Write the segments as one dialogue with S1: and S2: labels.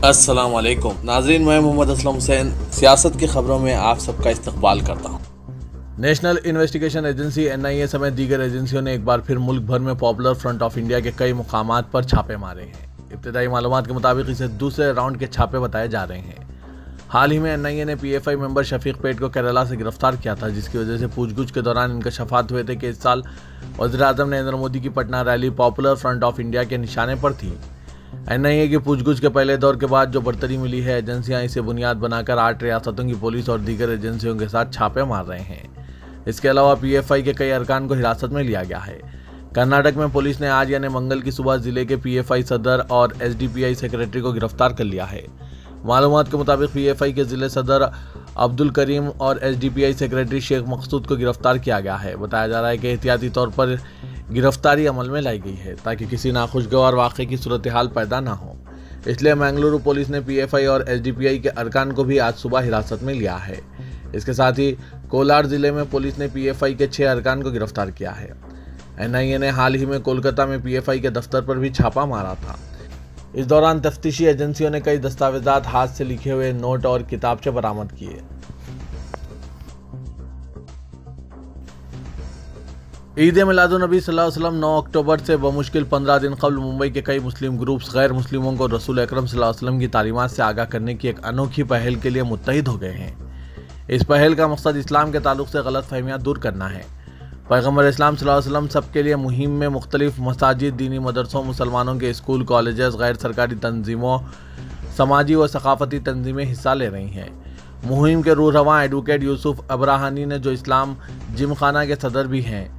S1: अस्सलाम वालेकुम नाज़रीन, मैं मोहम्मद असलम हुसैन सियासत की खबरों में आप सबका इस्तकबाल करता हूँ। नेशनल इन्वेस्टिगेशन एजेंसी NIA समेत दीगर एजेंसियों ने एक बार फिर मुल्क भर में पॉपुलर फ्रंट ऑफ इंडिया के कई मुकामात पर छापे मारे हैं। इब्तिदाई मालूमात के मुताबिक इसे दूसरे राउंड के छापे बताए जा रहे हैं। हाल ही में NIA ने PFI मेंबर शफीक पेट को केरला से गिरफ्तार किया था, जिसकी वजह से पूछगछ के दौरान इंकशाफात हुए थे कि इस साल वज़ीर-ए-आज़म नरेंद्र मोदी की Patna rally popular front of India के निशाने पर थी। NIA की पूछगछ के पहले दौर के बाद जो बढ़तरी मिली है, एजेंसियां इसे बुनियाद बनाकर 8 रियासतों की पुलिस और दीगर एजेंसियों के साथ छापे मार रहे हैं। इसके अलावा PFI के कई अरकान को हिरासत में लिया गया है। कर्नाटक में पुलिस ने आज यानी मंगल की सुबह जिले के PFI सदर और SDPI सेक्रेटरी को गिरफ्तार कर लिया है। मालूमात के मुताबिक PFI के जिले सदर अब्दुल करीम और SDPI सेक्रेटरी शेख मकसूद को गिरफ्तार किया गया है। बताया जा रहा है कि एहतियाती तौर पर गिरफ्तारी अमल में लाई गई है ताकि किसी नाखुशगवार वाक़े की सूरत हाल पैदा ना हो। इसलिए मैंगलुरु पुलिस ने PFI और SDPI के अरकान को भी आज सुबह हिरासत में लिया है। इसके साथ ही कोलार जिले में पुलिस ने PFI के 6 अरकान को गिरफ्तार किया है। NIA ने हाल ही में कोलकाता में PFI के दफ्तर पर भी छापा मारा था। इस दौरान तफ्तीशी एजेंसियों ने कई दस्तावेजात, हाथ से लिखे हुए नोट और किताबचे बरामद किए। ईद मिलादुन्नबी सल्लल्लाहु अलैहि वसल्लम 9 अक्टूबर से बमुश्किल 15 दिन कबल मुंबई के कई मुस्लिम ग्रुप्स गैर मुस्लिमों को रसूल अकरम सल्लल्लाहु अलैहि वसल्लम की तालीमात से आगाह करने की एक अनोखी पहल के लिए मुत्तहिद हो गए हैं। इस पहल का मकसद इस्लाम के ताल्लुक से गलत फहमियाँ दूर करना है। पैगम्बर इस्लाम सल्लल्लाहु अलैहि वसल्लम सबके लिए मुहिम में मुख्तलिफ मसाजिद, दीनी मदरसों, मुसलमानों के स्कूल, कॉलेजेस, गैर सरकारी तंजीमों, समाजी व सकाफती तंजीमें हिस्सा ले रही हैं। मुहिम के रूहरवां एडवोकेट यूसुफ अब्राहानी ने, जो इस्लाम जिम खाना के सदर भी हैं,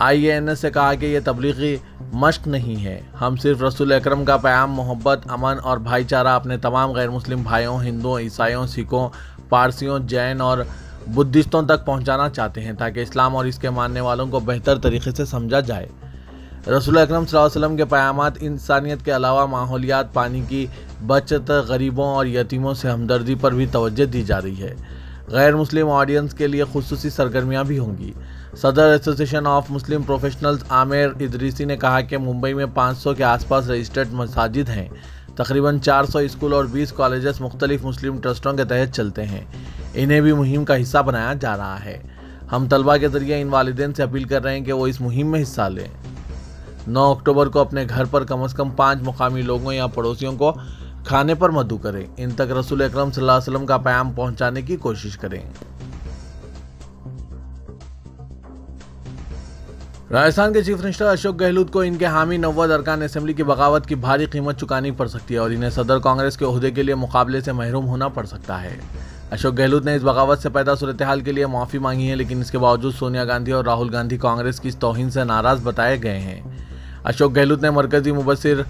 S1: IANS से कहा कि यह तबलीगी मश्क नहीं है। हम सिर्फ रसूल अकरम का पैगाम मोहब्बत, अमन और भाईचारा अपने तमाम गैर मुस्लिम भाइयों, हिंदुओं, ईसाइयों, सिखों, पारसियों, जैन और बुद्धिस्टों तक पहुंचाना चाहते हैं ताकि इस्लाम और इसके मानने वालों को बेहतर तरीके से समझा जाए। रसूल अकरम सल्लल्लाहु अलैहि वसल्लम के पैगामात इंसानियत के अलावा माहौलियात, पानी की बचत, गरीबों और यतीमों से हमदर्दी पर भी तवज्जो दी जा रही है। गैर मुस्लिम ऑडियंस के लिए खुसूसी सरगर्मियाँ भी होंगी। सदर association of Muslim professionals Aamir Idrisi ने कहा कि मुंबई में 500 के आसपास रजिस्टर्ड मसाजिद हैं। तकरीबन 400 स्कूल और 20 कॉलेजेस मुख्तलिफ मुस्लिम ट्रस्टों के तहत चलते हैं। इन्हें भी मुहिम का हिस्सा बनाया जा रहा है। हम तलबा के ज़रिए इन वालिदैन से अपील कर रहे हैं कि वो इस मुहिम में हिस्सा लें। 9 अक्टूबर को अपने घर पर कम से कम 5 मुकामी लोगों या पड़ोसियों को खाने पर मदऊ करें। इन तक रसूल अकरम सल्लल्लाहु अलैहि वसल्लम का पैगाम पहुंचाने की कोशिश करें। राजस्थान के चीफ मिनिस्टर अशोक गहलोत को इनके हामी 90 अरकान असेंबली की बगावत की भारी कीमत चुकानी पड़ सकती है और इन्हें सदर कांग्रेस के ओहदे के लिए मुकाबले से महरूम होना पड़ सकता है। अशोक गहलोत ने इस बगावत से पैदा सूरत हाल के लिए माफ़ी मांगी है, लेकिन इसके बावजूद सोनिया गांधी और राहुल गांधी कांग्रेस की इस तौहीन से नाराज़ बताए गए हैं। अशोक गहलोत ने मरकजी मुबस्सिर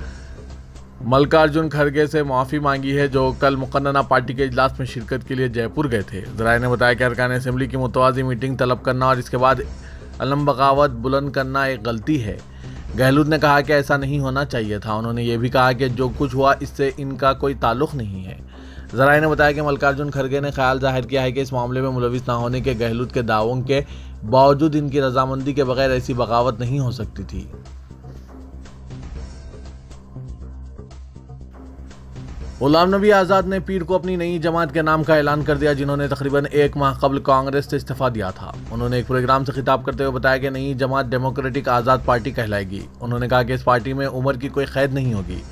S1: मल्लिकार्जुन खड़गे से माफ़ी मांगी है, जो कल मुकन्नना पार्टी के इजलास में शिरकत के लिए जयपुर गए थे। ज़राए ने बताया कि अरकान असेंबली की मुतवाज़ी मीटिंग तलब करना और इसके बाद अलम बगावत बुलंद करना एक गलती है। गहलोत ने कहा कि ऐसा नहीं होना चाहिए था। उन्होंने ये भी कहा कि जो कुछ हुआ इससे इनका कोई ताल्लुक़ नहीं है। ज़राए ने बताया कि मल्लिकार्जुन खड़गे ने ख्याल जाहिर किया है कि इस मामले में मुलविस ना होने के गहलोत के दावों के बावजूद इनकी रजामंदी के बगैर ऐसी बगावत नहीं हो सकती थी। गुलाम नबी आज़ाद ने पीर को अपनी नई जमात के नाम का ऐलान कर दिया, जिन्होंने तकरीबन 1 माह कबल कांग्रेस से इस्तीफा दिया था। उन्होंने एक प्रोग्राम से खिताब करते हुए बताया कि नई जमात डेमोक्रेटिक आज़ाद पार्टी कहलाएगी। उन्होंने कहा कि इस पार्टी में उम्र की कोई कैद नहीं होगी।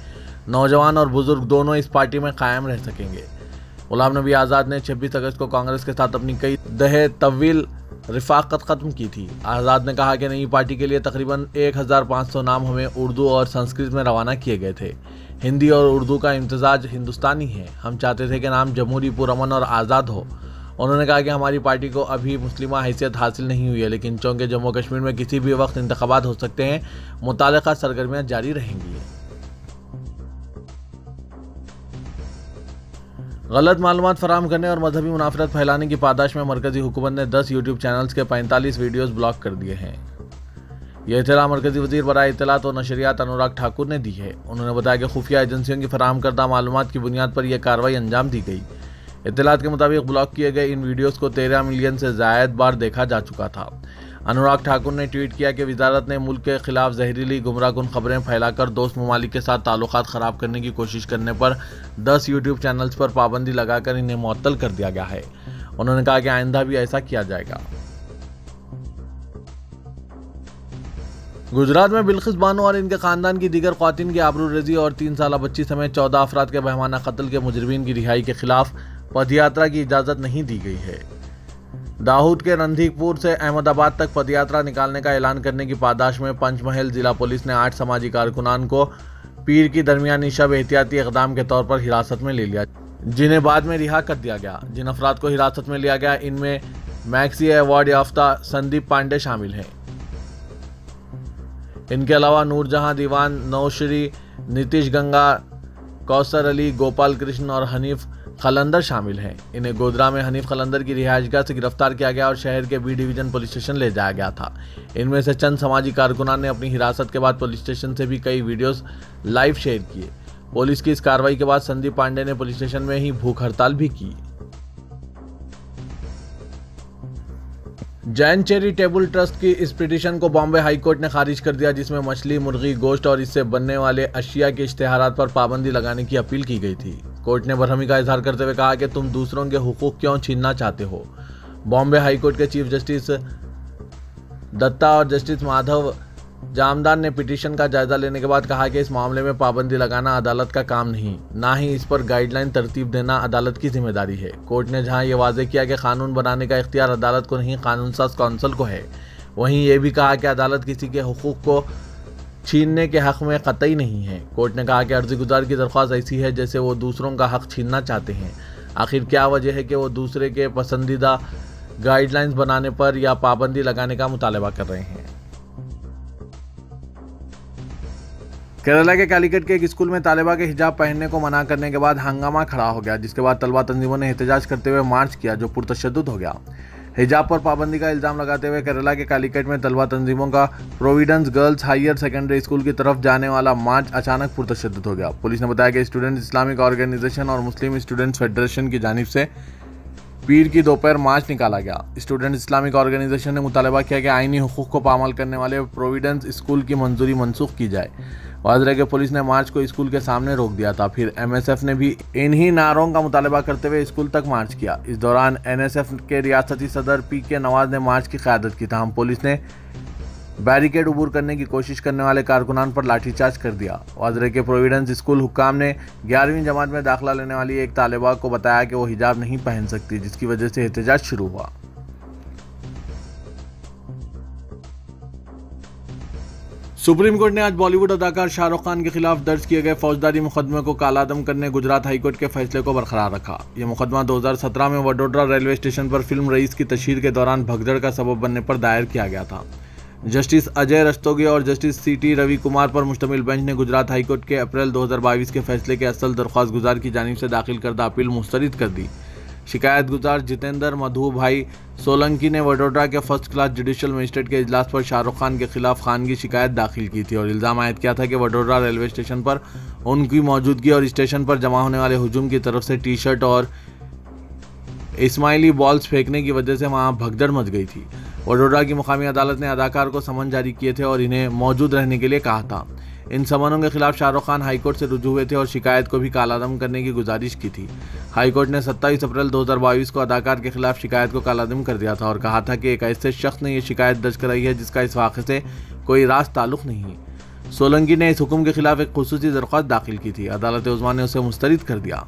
S1: नौजवान और बुजुर्ग दोनों इस पार्टी में कायम रह सकेंगे। गुलाम नबी आज़ाद ने 26 अगस्त को कांग्रेस के साथ अपनी कई दहे तवील रिफाकत ख़त्म की थी। आज़ाद ने कहा कि नई पार्टी के लिए तकरीबन 1500 नाम हमें उर्दू और संस्कृत में रवाना किए गए थे। हिंदी और उर्दू का इम्तिजाज हिंदुस्तानी है। हम चाहते थे कि नाम जमहूरी, पुरअमन और आज़ाद हो। उन्होंने कहा कि हमारी पार्टी को अभी मुस्लिमा हैसियत हासिल नहीं हुई है, लेकिन चूँकि जम्मू कश्मीर में किसी भी वक्त इंतखाबात हो सकते हैं, मुतालिका सरगर्मियाँ जारी रहेंगी। गलत मालूमात फराहम करने और मजहबी मुनाफरत फैलाने की पादाश में मरकजी हुकूमत ने 10 यूट्यूब चैनल्स के 45 वीडियोस ब्लॉक कर दिए हैं। यह इत्तला मरकजी वजीर बराए इत्तलात और नशरियात अनुराग ठाकुर ने दी है। उन्होंने बताया कि खुफिया एजेंसियों की फराहम करदा मालूमात की बुनियाद पर यह कार्रवाई अंजाम दी गई। इत्तलात के मुताबिक ब्लॉक किए गए इन वीडियोस को 13 मिलियन से ज़ायद बार देखा जा चुका था। अनुराग ठाकुर ने ट्वीट किया कि वजारत ने मुल्क के खिलाफ जहरीली गुमराहकुन खबरें फैलाकर दोस्त ममालिक के साथ ताल्लुकात ख़राब करने की कोशिश करने पर 10 यूट्यूब चैनल्स पर पाबंदी लगाकर इन्हें मुअत्तल कर दिया गया है। उन्होंने कहा कि आइंदा भी ऐसा किया जाएगा। गुजरात में बिल्किस बानो और इनके खानदान की दीगर ख्वातीन की आबरूरेज़ी और 3 साला बच्ची समेत 14 अफराद के बहमाना कत्ल के मुजरिमीन की रिहाई के खिलाफ पदयात्रा की इजाज़त नहीं दी गई है। दाऊद के रंधीकपुर से अहमदाबाद तक पदयात्रा निकालने का ऐलान करने की पादाश में पंचमहल जिला पुलिस ने 8 समाजी कारकुनान को पीर की दरमियानी शब एहतियाती इक़दाम के तौर पर हिरासत में ले लिया, जिन्हें बाद में रिहा कर दिया गया। जिन अफराद को हिरासत में लिया गया इनमें मैक्सी अवार्ड याफ्ता संदीप पांडे शामिल हैं। इनके अलावा नूरजहां दीवान, नौशरी, नीतीश गंगा, कौसर अली, गोपाल कृष्ण और हनीफ खलंदर शामिल हैं। इन्हें गोधरा में हनीफ खलंदर की रिहायशगाह से गिरफ्तार किया गया और शहर के बी डिवीजन पुलिस स्टेशन ले जाया गया था। इनमें से चंद समाजी कारकुनान ने अपनी हिरासत के बाद पुलिस स्टेशन से भी कई वीडियोस लाइव शेयर किए। पुलिस की इस कार्रवाई के बाद संदीप पांडे ने पुलिस स्टेशन में ही भूख हड़ताल भी की। जैन चैरिटेबल ट्रस्ट की इस पिटीशन को बॉम्बे हाई कोर्ट ने खारिज कर दिया, जिसमें मछली, मुर्गी, गोश्त और इससे बनने वाले अशिया के इश्तेहारात पर पाबंदी लगाने की अपील की गई थी। कोर्ट ने बरहमी का इजहार करते हुए कहा कि तुम दूसरों के हुकूक क्यों छीनना चाहते हो। बॉम्बे हाई कोर्ट के चीफ जस्टिस दत्ता और जस्टिस माधव जामदार ने पिटीशन का जायजा लेने के बाद कहा कि इस मामले में पाबंदी लगाना अदालत का काम नहीं, ना ही इस पर गाइडलाइन तरतीब देना अदालत की जिम्मेदारी है। कोर्ट ने जहां ये वाजे किया कि कानून बनाने का इख्तियार अदालत को नहीं, कानून साज कौंसिल को है, वहीं ये भी कहा कि अदालत किसी के हुकूक को छीनने के हक में कतई नहीं है। कोर्ट ने कहा कि अर्जी गुजार की दरख्वास्त ऐसी है जैसे वो दूसरों का हक छीनना चाहते हैं। आखिर क्या वजह है कि वो दूसरे के पसंदीदा गाइडलाइंस बनाने पर या पाबंदी लगाने का मुतालबा कर रहे हैं। केरला के कालीकट के एक स्कूल में तालिबा के हिजाब पहनने को मना करने के बाद हंगामा खड़ा हो गया, जिसके बाद तलबा तंजीमों ने एहतजाज करते हुए मार्च किया, जो पुरतशद्दुद हो गया। हिजाब पर पाबंदी का इल्ज़ाम लगाते हुए केरला के कालीकट में तलबा तंजीमों का Providence girls higher secondary school की तरफ जाने वाला मार्च अचानक पुरतशद्दुद हो गया। पुलिस ने बताया कि स्टूडेंट इस्लामिक ऑर्गेनाइजेशन और मुस्लिम स्टूडेंट्स फेडरेशन की जानिब से पीर की दोपहर मार्च निकाला गया। स्टूडेंट इस्लामिक ऑर्गेनाइजेशन ने मुतालबा किया कि आईनी हुकूक को पामाल करने वाले प्रोविडेंस स्कूल की मंजूरी मनसूख की जाए। वाजरा के पुलिस ने मार्च को स्कूल के सामने रोक दिया था। फिर एमएसएफ ने भी इन्हीं नारों का मुतालबा करते हुए स्कूल तक मार्च किया। इस दौरान एनएसएफ के रियासती सदर पीके नवाज ने मार्च की क़यादत की, तहम पुलिस ने बैरिकेड अबूर करने की कोशिश करने वाले कारकुनान पर लाठीचार्ज कर दिया। वाजरे के प्रोविडेंस स्कूल हुक्काम ने 11वीं जमात में दाखिला लेने वाली एक तालिबा को बताया कि वो हिजाब नहीं पहन सकती, जिसकी वजह से एहतजाज शुरू हुआ। सुप्रीम कोर्ट ने आज बॉलीवुड अदाकार शाहरुख खान के खिलाफ दर्ज किए गए फौजदारी मुकदमे को कालादम करने गुजरात हाईकोर्ट के फैसले को बरकरार रखा। यह मुकदमा 2017 में वडोदरा रेलवे स्टेशन पर फिल्म रईस की तशहीर के दौरान भगदड़ का सबब बनने पर दायर किया गया था। जस्टिस अजय रस्तोगी और जस्टिस सीटी रवि कुमार पर मुश्तमिल बेंच ने गुजरात हाईकोर्ट के अप्रैल 2022 के फैसले के असल दरख्वास्त गुजार की जानिब से दाखिल करदा अपील मुस्तरद कर दी। शिकायत गुजार जितेंद्र मधु भाई सोलंकी ने वडोदरा के फर्स्ट क्लास जुडिशल मजिस्ट्रेट के इजलास पर शाहरुख खान के खिलाफ खानगी शिकायत दाखिल की थी और इल्ज़ाम आयद किया था कि वडोदरा रेलवे स्टेशन पर उनकी मौजूदगी और स्टेशन पर जमा होने वाले हुजूम की तरफ से टी शर्ट और इस्माइली बॉल्स फेंकने की वजह से वहां भगदड़ मच गई थी। वडोदरा की मुकामी अदालत ने अदाकार को समन जारी किए थे और इन्हें मौजूद रहने के लिए कहा था। इन समनों के खिलाफ शाहरुख खान हाईकोर्ट से रुजू हुए थे और शिकायत को भी कालादम करने की गुजारिश की थी। हाईकोर्ट ने 27 अप्रैल 2022 को अदाकार के खिलाफ शिकायत को कालादम कर दिया था और कहा था कि एक ऐसे शख्स ने यह शिकायत दर्ज कराई है जिसका इस वाक़े से कोई रास ताल्लुक़ नहीं। सोलंकी ने इस हुक्म के खिलाफ एक खुसूसी दरख्वास्त दाखिल की थी। अदालत उज़्मा ने उसे मुस्तरद कर दिया।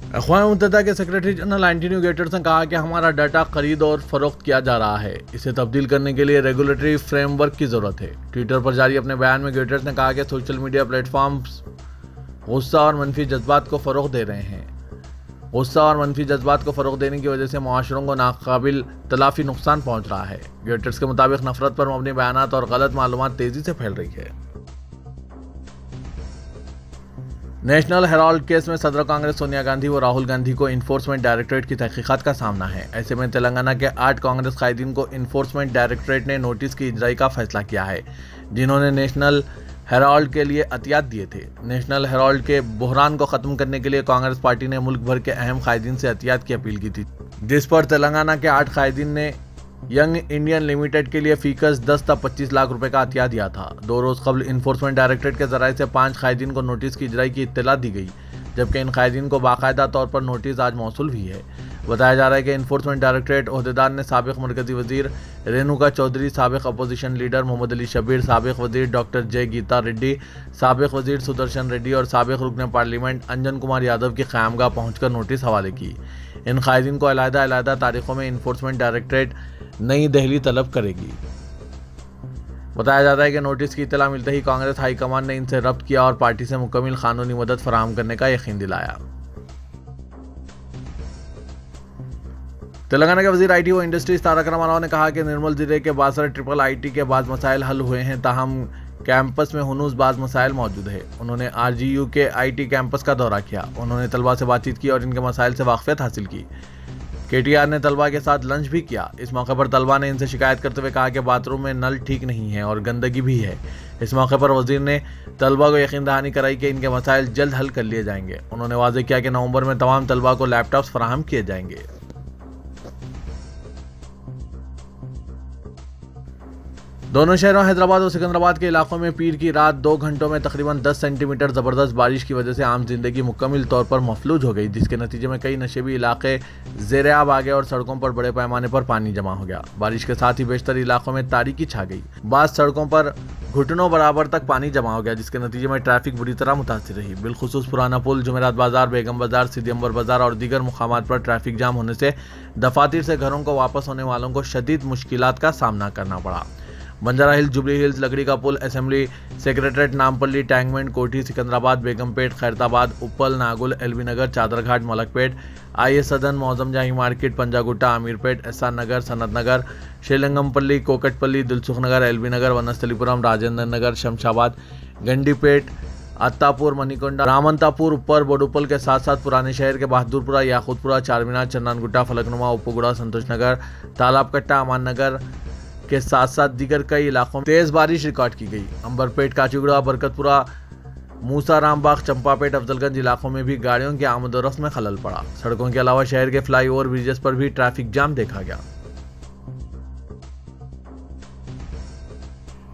S1: अक़वाम मुत्तहिदा के सेक्रेटरी जनरल एंटोनियो गुटेरेस ने कहा कि हमारा डाटा खरीद और फरोख्त किया जा रहा है, इसे तब्दील करने के लिए रेगुलेटरी फ्रेमवर्क की ज़रूरत है। ट्विटर पर जारी अपने बयान में गुटेरेस ने कहा कि सोशल मीडिया प्लेटफॉर्म्स गुस्सा और मनफी जज्बात को फ़रोग़ दे रहे हैं। गुस्सा और मनफी जज्बात को फ़रोग़ देने की वजह से मुआशरों को नाकाबिल तलाफ़ी नुकसान पहुँच रहा है। गुटेरेस के मुताबिक नफरत पर मबनी बयानात और गलत मालूमात तेज़ी से फैल रही है। नेशनल हेराल्ड केस में सदर कांग्रेस सोनिया गांधी व राहुल गांधी को इन्फोर्समेंट डायरेक्टरेट की तहकीकात का सामना है। ऐसे में तेलंगाना के 8 कांग्रेस कायदीन को इन्फोर्समेंट डायरेक्टरेट ने नोटिस की इजराई का फैसला किया है, जिन्होंने नेशनल हेराल्ड के लिए अतियात दिए थे। नेशनल हेराल्ड के बहरान को खत्म करने के लिए कांग्रेस पार्टी ने मुल्क भर के अहम कायदीन से अतियात की अपील की थी, जिस पर तेलंगाना के 8 कायदीन ने यंग इंडियन लिमिटेड के लिए फीकस 10 तक 25 लाख रुपए का अतिया दिया था। 2 रोज कबल इन्फोर्समेंट डायरेक्टरेट के जराये से 5 कायदीन को नोटिस की इजराई की इत्तला दी गई, जबकि इन कायदीन को बाकायदा तौर पर नोटिस आज मौसूल हुई है। बताया जा रहा है कि इन्फोर्समेंट डायरेक्टरेट ओहदेदार ने साबिक मरकजी वजीर रेणुका चौधरी, साबिक अपोजिशन लीडर मोहम्मद अली शबीर, साबिक वजीर डॉक्टर जय गीता रेड्डी, साबिक वजीर सुदर्शन रेड्डी और साबिक रुकन पार्लियामेंट अंजन कुमार यादव की क़यामगाह पहुंचकर नोटिस हवाले की। इन कायदीन को अलग-अलग तारीखों में इन्फोर्समेंट डायरेक्टरेट नई दिल्ली तलब करेगी। बताया जाता है कि नोटिस की इत्तला मिलते ही कांग्रेस हाईकमान ने इनसे रब्त किया और पार्टी से मुकम्मल कानूनी मदद फराहम करने का यकीन दिलाया। तेलंगाना के वजीर IT व इंडस्ट्रीज तारक रामाराव ने कहा कि निर्मल जिले के बासरा ट्रिपल IT के बाद मसाइल हल हुए हैं, ताहम कैंपस में हुनूस बाज मसाइल मौजूद है। उन्होंने RGU के IT कैंपस का दौरा किया। उन्होंने तलबा से बातचीत की और इनके मसाइल से वाकफियत हासिल की। KTR ने तलबा के साथ लंच भी किया। इस मौके पर तलबा ने इनसे शिकायत करते हुए कहा कि बाथरूम में नल ठीक नहीं है और गंदगी भी है। इस मौके पर वजीर ने तलबा को यकीन दहानी कराई कि इनके मसाइल जल्द हल कर लिए जाएंगे। उन्होंने वाज़ेह किया कि नवंबर में तमाम तलबा को लैपटॉप्स फराहम किए जाएंगे। दोनों शहरों हैदराबाद और सिकंदराबाद के इलाकों में पीर की रात 2 घंटों में तकरीबन 10 सेंटीमीटर ज़बरदस्त बारिश की वजह से आम जिंदगी मुकम्मल तौर पर मफलूज हो गई, जिसके नतीजे में कई नशेबी इलाके ज़ेर-ए-आब आ गए और सड़कों पर बड़े पैमाने पर पानी जमा हो गया। बारिश के साथ ही बेशतर इलाकों में तारीकी छा गई। बाज़ सड़कों पर घुटनों बराबर तक पानी जमा हो गया, जिसके नतीजे में ट्रैफिक बुरी तरह मुतासिर रही। बिलखुसूस पुराना पुल, जुमेरात बाजार, बेगम बाजार, सिद्दी अंबर बाजार और दीगर मुकामात पर ट्रैफिक जाम होने से दफातर से घरों को वापस होने वालों को शदीद मुश्किलात का सामना करना पड़ा। Banjara hills, jubilee Hills, Lakdi ka Pul, assembly secretariat, Nampally, टैंकमेंट, Koti, Secunderabad, Begumpet, Khairatabad, Uppal, Nagole, LB Nagar, Chaderghat, Malakpet, IS Sadan, Moazzam Jahi market, Panjagutta, Ameerpet, SR Nagar, Sanath Nagar, Srilingampally, Kukatpally, Dilsukh Nagar, LB Nagar, Vanasthalipuram, Rajendra Nagar, Shamshabad, Gandipet, Attapur, Manikonda, Ramanthapur, ऊपर बोडुपल के साथ साथ पुराने शहर के बहादुरपुरा, याकूतपुरा, चारमीनार, चन्नानगुट्टा, फलकनुमा, उप्पुगुड़ा, संतोष नगर, तालाबकट्टा, अमान नगर के साथ साथ दीगर कई इलाकों में तेज बारिश रिकॉर्ड की गई। अंबरपेट, काचीगुड़ा, बरकतपुरा, मूसा रामबाग, चंपापेट, अफजलगंज इलाकों में भी गाड़ियों की आमदोरफ्त में खलल पड़ा। सड़कों के अलावा शहर के फ्लाईओवर ब्रिजेस पर भी ट्रैफिक जाम देखा गया।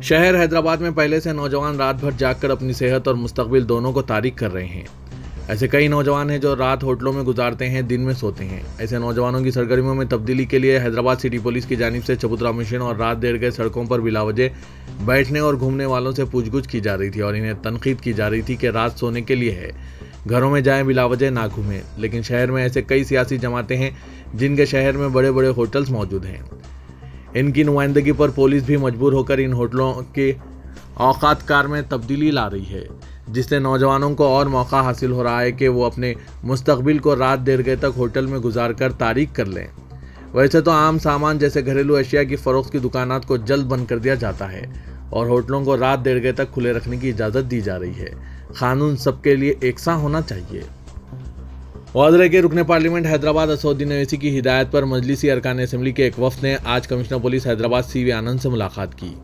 S1: शहर हैदराबाद में पहले से नौजवान रात भर जागकर अपनी सेहत और मुस्तकबिल दोनों को तारीक कर रहे हैं। ऐसे कई नौजवान हैं जो रात होटलों में गुजारते हैं, दिन में सोते हैं। ऐसे नौजवानों की सरगर्मियों में तब्दीली के लिए हैदराबाद सिटी पुलिस की जानिब से चबूतरा मशीन और रात देर गए सड़कों पर बिलावजह बैठने और घूमने वालों से पूछगुछ की जा रही थी और इन्हें तनकीद की जा रही थी कि रात सोने के लिए है, घरों में जाएं, बिलावजह ना घूमें। लेकिन शहर में ऐसे कई सियासी जमातें हैं जिनके शहर में बड़े बड़े होटल्स मौजूद हैं। इनकी नुमाइंदगी पर पुलिस भी मजबूर होकर इन होटलों के औकात कार में तब्दीली ला रही है, जिससे नौजवानों को और मौका हासिल हो रहा है कि वो अपने मुस्तकबिल को रात देर गए तक होटल में गुजार कर तारीक कर लें। वैसे तो आम सामान जैसे घरेलू अशिया की फ़रोख्त की दुकानात को जल्द बंद कर दिया जाता है और होटलों को रात देर गए तक खुले रखने की इजाज़त दी जा रही है। कानून सबके लिए एकसा होना चाहिए। वाज़ेह के रुकने पार्लियामेंट हैदराबाद असदुद्दीन ओवैसी की हिदायत पर मजलिसी अरकान असेंबली के एक वफ़द ने आज कमिश्नर पुलिस हैदराबाद CV आनंद से मुलाकात की।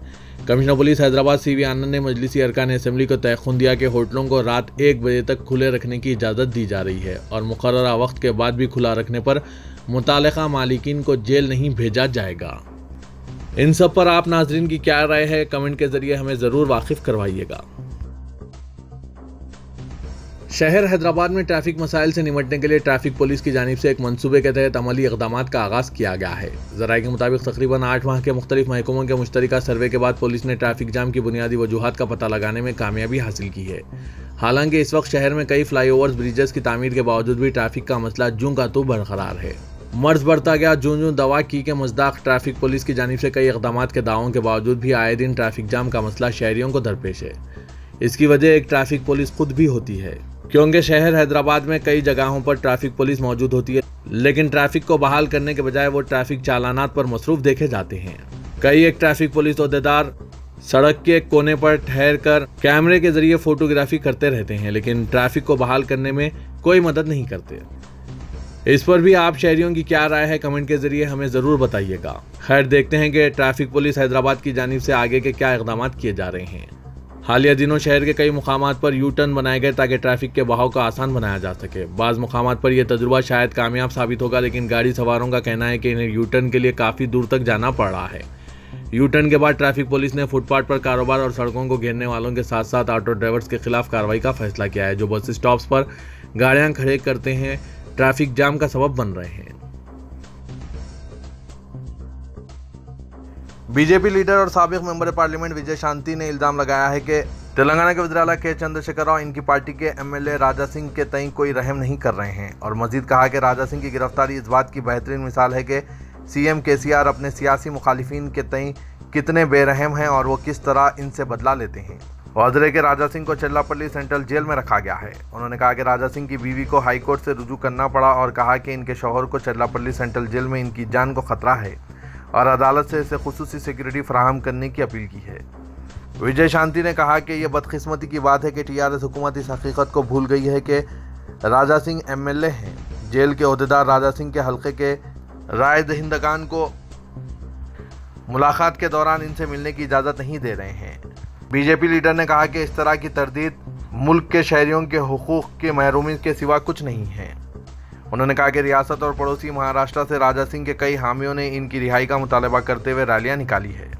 S1: कमिश्नर पुलिस हैदराबाद CV आनंद ने मजलिसी अरकान असेंबली को तयख़ुन दिया कि होटलों को रात 1 बजे तक खुले रखने की इजाज़त दी जा रही है और मुकर्ररा वक्त के बाद भी खुला रखने पर मुतालिका मालिकीन को जेल नहीं भेजा जाएगा। इन सब पर आप नाजरीन की क्या राय है, कमेंट के जरिए हमें ज़रूर वाकिफ़ करवाइएगा। शहर हैदराबाद में ट्रैफिक मसाइल से निपटने के लिए ट्रैफिक पुलिस की जानिब से एक मंसूबे के तहत अमली इक़दामात का आगाज़ किया गया है। ज़राए के मुताबिक तकरीबन 8 माह के मुख्तलिफ महकमों के मुश्तरका सर्वे के बाद पुलिस ने ट्रैफिक जाम की बुनियादी वजूहात का पता लगाने में कामयाबी हासिल की है। हालांकि इस वक्त शहर में कई फ्लाईओवर्स, ब्रिजेस की तामीर के बावजूद भी ट्रैफिक का मसला जूं का तू बरकरार है। मर्ज बढ़ता गया जूं दवा की के मज़दाक ट्रैफिक पुलिस की जानिब से कई इक़दामात के दावों के बावजूद भी आए दिन ट्रैफिक जाम का मसला शहरियों को दरपेश है। इसकी वजह एक ट्रैफिक पुलिस खुद भी होती है, क्योंकि शहर हैदराबाद में कई जगहों पर ट्रैफिक पुलिस मौजूद होती है, लेकिन ट्रैफिक को बहाल करने के बजाय वो ट्रैफिक चालानात पर मसरूफ देखे जाते हैं। कई एक ट्रैफिक पुलिस ओहदेदार सड़क के कोने पर ठहर कर कैमरे के जरिए फोटोग्राफी करते रहते हैं, लेकिन ट्रैफिक को बहाल करने में कोई मदद नहीं करते। इस पर भी आप शहरियों की क्या राय है, कमेंट के जरिए हमें ज़रूर बताइएगा। खैर, देखते हैं कि ट्रैफिक पुलिस हैदराबाद की जानिब से आगे के क्या इक़दाम किए जा रहे हैं। हालिया दिनों शहर के कई मुकामात पर यू टर्न बनाए गए ताकि ट्रैफिक के बहाव को आसान बनाया जा सके। बाज़ मुकामात पर यह तजुर्बा शायद कामयाब साबित होगा, लेकिन गाड़ी सवारों का कहना है कि इन्हें यू टर्न के लिए काफ़ी दूर तक जाना पड़ रहा है। यू टर्न के बाद ट्रैफिक पुलिस ने फुटपाथ पर कारोबार और सड़कों को घेरने वालों के साथ साथ ऑटो ड्राइवर्स के खिलाफ कार्रवाई का फैसला किया है, जो बस स्टॉप्स पर गाड़ियां खड़े करते हैं ट्रैफिक जाम का सबब बन रहे हैं। बीजेपी लीडर और साबिक मेंबर पार्लियामेंट विजय शांति ने इल्जाम लगाया है कि तेलंगाना के वज़ीर आला के चंद्रशेखर राव इनकी पार्टी के एमएलए राजा सिंह के तई कोई रहम नहीं कर रहे हैं, और मजीद कहा कि राजा सिंह की गिरफ्तारी इस बात की बेहतरीन मिसाल है कि सीएम केसीआर अपने सियासी मुखालिफिन के तई कितने बेरहम हैं और वो किस तरह इनसे बदला लेते हैं। वाजरे के राजा सिंह को चिल्लापल्ली सेंट्रल जेल में रखा गया है। उन्होंने कहा कि राजा सिंह की बीवी को हाई कोर्ट से रुजू करना पड़ा और कहा कि इनके शौहर को चिल्लापल्ली सेंट्रल जेल में इनकी जान को खतरा है और अदालत से इसे खुसूसी सिक्योरिटी फराहम करने की अपील की है। विजय शांति ने कहा कि यह बदकिस्मती की बात है कि टीआरएस हुकूमत इस हकीकत को भूल गई है कि राजा सिंह एमएलए हैं। जेल के ओहदेदार राजा सिंह के हल्के के राय दहिंदगान को मुलाकात के दौरान इनसे मिलने की इजाज़त नहीं दे रहे हैं। बीजेपी लीडर ने कहा कि इस तरह की तरदीद मुल्क के शहरियों के हुकूक की महरूमी के सिवा कुछ नहीं है। उन्होंने कहा कि रियासत और पड़ोसी महाराष्ट्र से राजा सिंह के कई हामियों ने इनकी रिहाई का मुतालबा करते हुए रैलियां निकाली है।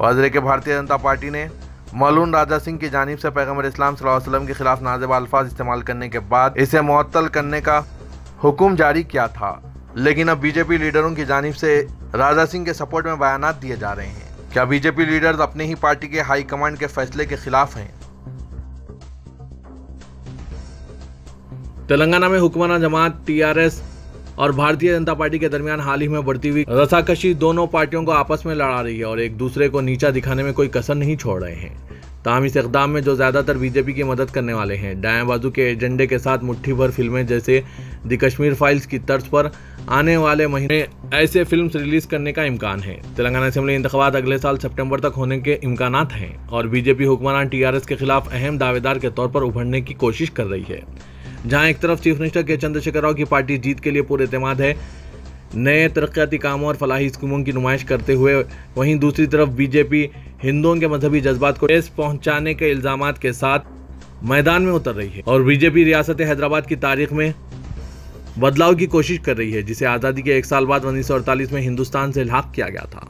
S1: वज़ीर के भारतीय जनता पार्टी ने मौलून राजा सिंह की जानिब से पैगम्बर इस्लाम सल्लल्लाहु अलैहि वसल्लम के खिलाफ नाज़िब अल्फाज इस्तेमाल करने के बाद इसे मुअत्तल करने का हुक्म जारी किया था, लेकिन अब बीजेपी लीडरों की जानिब से राजा सिंह के सपोर्ट में बयानात दिए जा रहे हैं। क्या बीजेपी लीडर्स अपने ही पार्टी के हाई कमांड के फैसले के खिलाफ हैं? तेलंगाना में हुक्मरान जमात टीआरएस और भारतीय जनता पार्टी के दरमियान हाल ही में बढ़ती हुई रसाकशी दोनों पार्टियों को आपस में लड़ा रही है और एक दूसरे को नीचा दिखाने में कोई कसर नहीं छोड़ रहे हैं। ताहम इस इक़दाम में जो ज़्यादातर बीजेपी की मदद करने वाले हैं, दाएं बाजू के एजेंडे के साथ मुट्ठी भर फिल्में जैसे द कश्मीर फाइल्स की तर्ज पर आने वाले महीने ऐसे फिल्म रिलीज करने का इम्कान है। तेलंगाना असेंबली इंतखाबात अगले साल सितंबर तक होने के इम्कानात हैं और बीजेपी हुक्मरान टीआरएस के खिलाफ अहम दावेदार के तौर पर उभरने की कोशिश कर रही है। जहां एक तरफ चीफ मिनिस्टर के चंद्रशेखर राव की पार्टी जीत के लिए पूरे एतमाद है, नए तरक्याती कामों और फलाही स्कीमों की नुमाइश करते हुए, वहीं दूसरी तरफ बीजेपी हिंदुओं के मजहबी जज्बात को ठेस पहुंचाने के इल्जामात के साथ मैदान में उतर रही है और बीजेपी रियासत हैदराबाद की तारीख में बदलाव की कोशिश कर रही है, जिसे आज़ादी के 1 साल बाद 1948 में हिंदुस्तान से इल्हाक किया गया था।